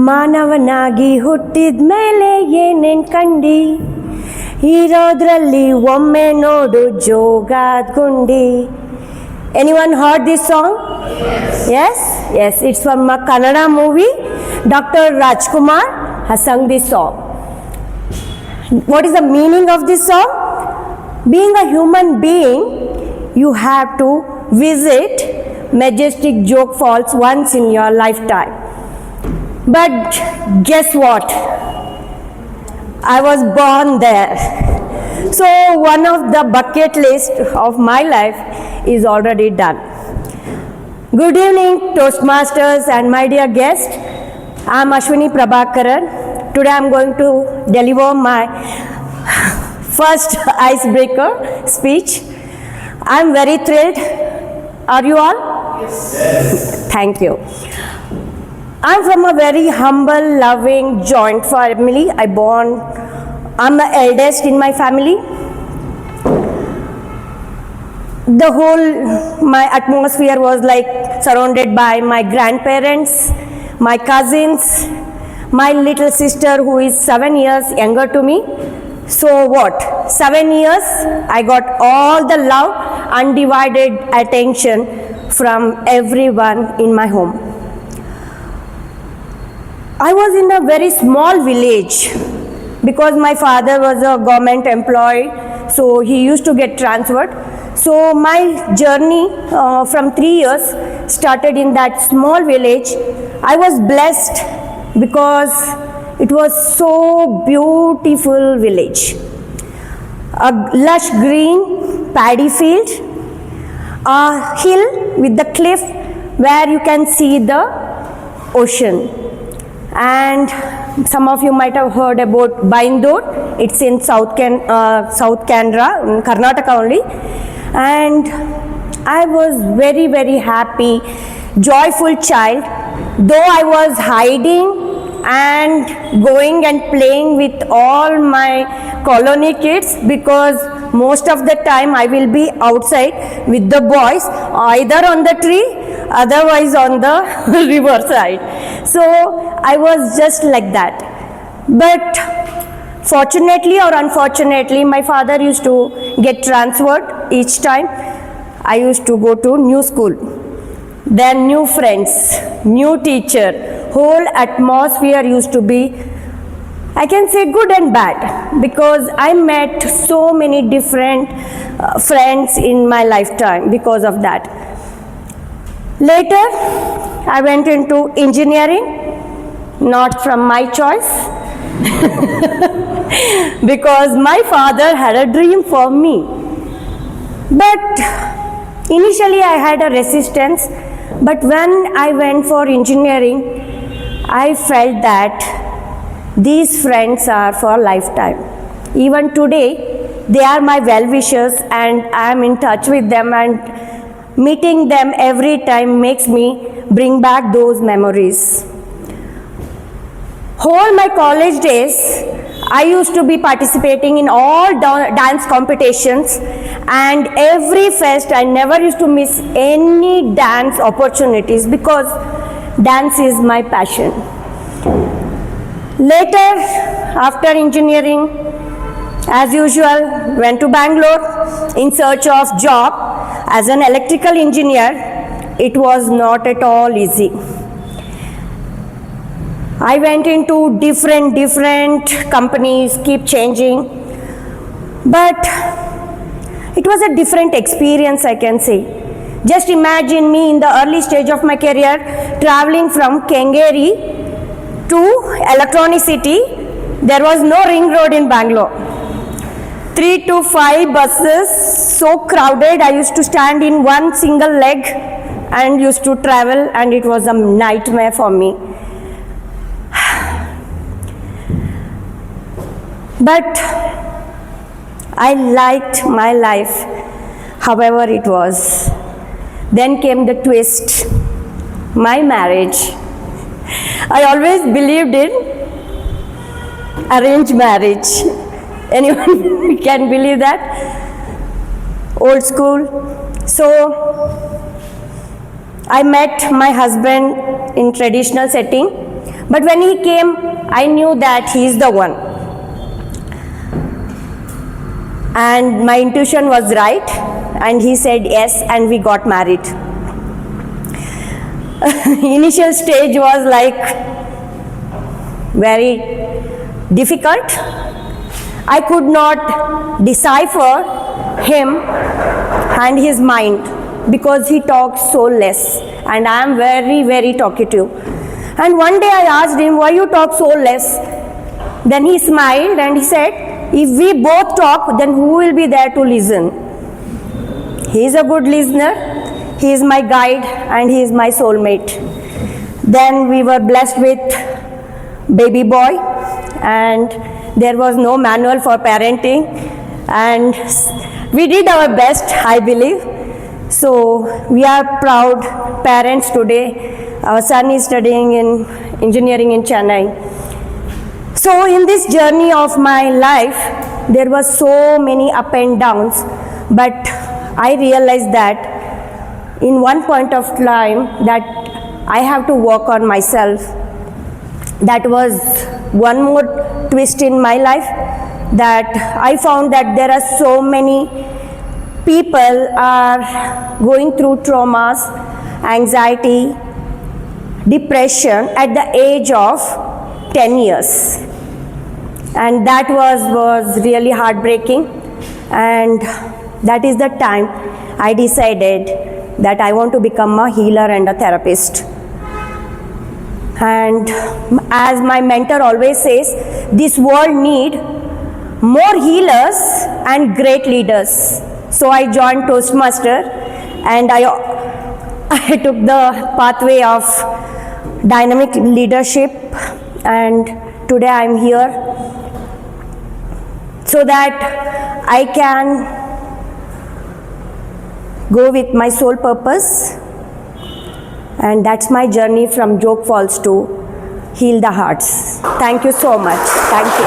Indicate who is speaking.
Speaker 1: ಮಾನವನಾಗಿ ಹುಟ್ಟಿದ್ಮೇಲೆ ಏನೇನ್ ಕಂಡಿ, ಇರೋದ್ರಲ್ಲಿ ಒಮ್ಮೆ ನೋಡು ಜೋಗಾದ್ ಗುಂಡಿ. Anyone heard this song? Yes? Yes, it's from a Kannada movie. Dr. Rajkumar has sung this song. What is the meaning of this song? Being a human being, you have to visit Majestic Joke Falls once in your lifetime. But guess what? I was born there. So one of the bucket list of my life is already done. Good evening, Toastmasters and my dear guest. I am Ashwini Prabhakaran. Today I am going to deliver my first icebreaker speech. I am very thrilled. Are you all? Yes. Thank you. I am from a very humble, loving, joint family. I'm the eldest in my family. My atmosphere was like surrounded by my grandparents, my cousins, my little sister who is 7 years younger to me. So what? 7 years, I got all the love, undivided attention from everyone in my home. I was in a very small village because my father was a government employee, so he used to get transferred. So my journey from 3 years started in that small village. I was blessed because it was so beautiful village. A lush green paddy field, a hill with the cliff where you can see the ocean. And some of you might have heard about Baindur. It's in South Canara, in Karnataka only. And I was very, very happy, joyful child. Though I was hiding and going and playing with all my colony kids, because most of the time I will be outside with the boys, either on the tree, otherwise on the river side. So I was just like that. But fortunately or unfortunately, my father used to get transferred each time. I used to go to new school, then new friends, new teacher. Whole atmosphere used to be, I can say, good and bad, because I met so many different friends in my lifetime because of that. Later, I went into engineering, not from my choice, because my father had a dream for me. But initially I had a resistance, but when I went for engineering, I felt that these friends are for lifetime. Even today, they are my well-wishers and I am in touch with them, and meeting them every time makes me bring back those memories. Whole my college days, I used to be participating in all dance competitions, and every fest I never used to miss any dance opportunities because dance is my passion. Later, after engineering, as usual, went to Bangalore in search of job as an electrical engineer. It was not at all easy. I went into different companies, keep changing, but it was a different experience, I can say. Just imagine me in the early stage of my career traveling from Kengeri to Electronic City. There was no ring road in Bangalore. 3 to 5 buses, so crowded. I used to stand in one single leg and used to travel, and it was a nightmare for me. But I liked my life, however it was. Then came the twist, my marriage. I always believed in arranged marriage. Anyone can believe that? Old school. So I met my husband in traditional setting. But when he came, I knew that he is the one. And my intuition was right, and he said yes, and we got married. Initial stage was like very difficult. I could not decipher him and his mind because he talks so less, and I am very, very talkative. And one day I asked him, why you talk so less? Then he smiled and he said, if we both talk, then who will be there to listen? He is a good listener, he is my guide, and he is my soulmate. Then we were blessed with baby boy, and there was no manual for parenting, and we did our best, I believe. So we are proud parents today. Our son is studying in engineering in Chennai. So in this journey of my life, there were so many up and downs, but I realized that in one point of time that I have to work on myself. That was one more twist in my life, that I found that there are so many people are going through traumas, anxiety, depression at the age of 10 years. And that was really heartbreaking, and that is the time I decided that I want to become a healer and a therapist. And as my mentor always says, this world need more healers and great leaders. So I joined Toastmaster, and I took the pathway of dynamic leadership, and today I am here so that I can go with my soul purpose, and that's my journey from Joke Falls to Heal the Hearts. Thank you so much. Thank you.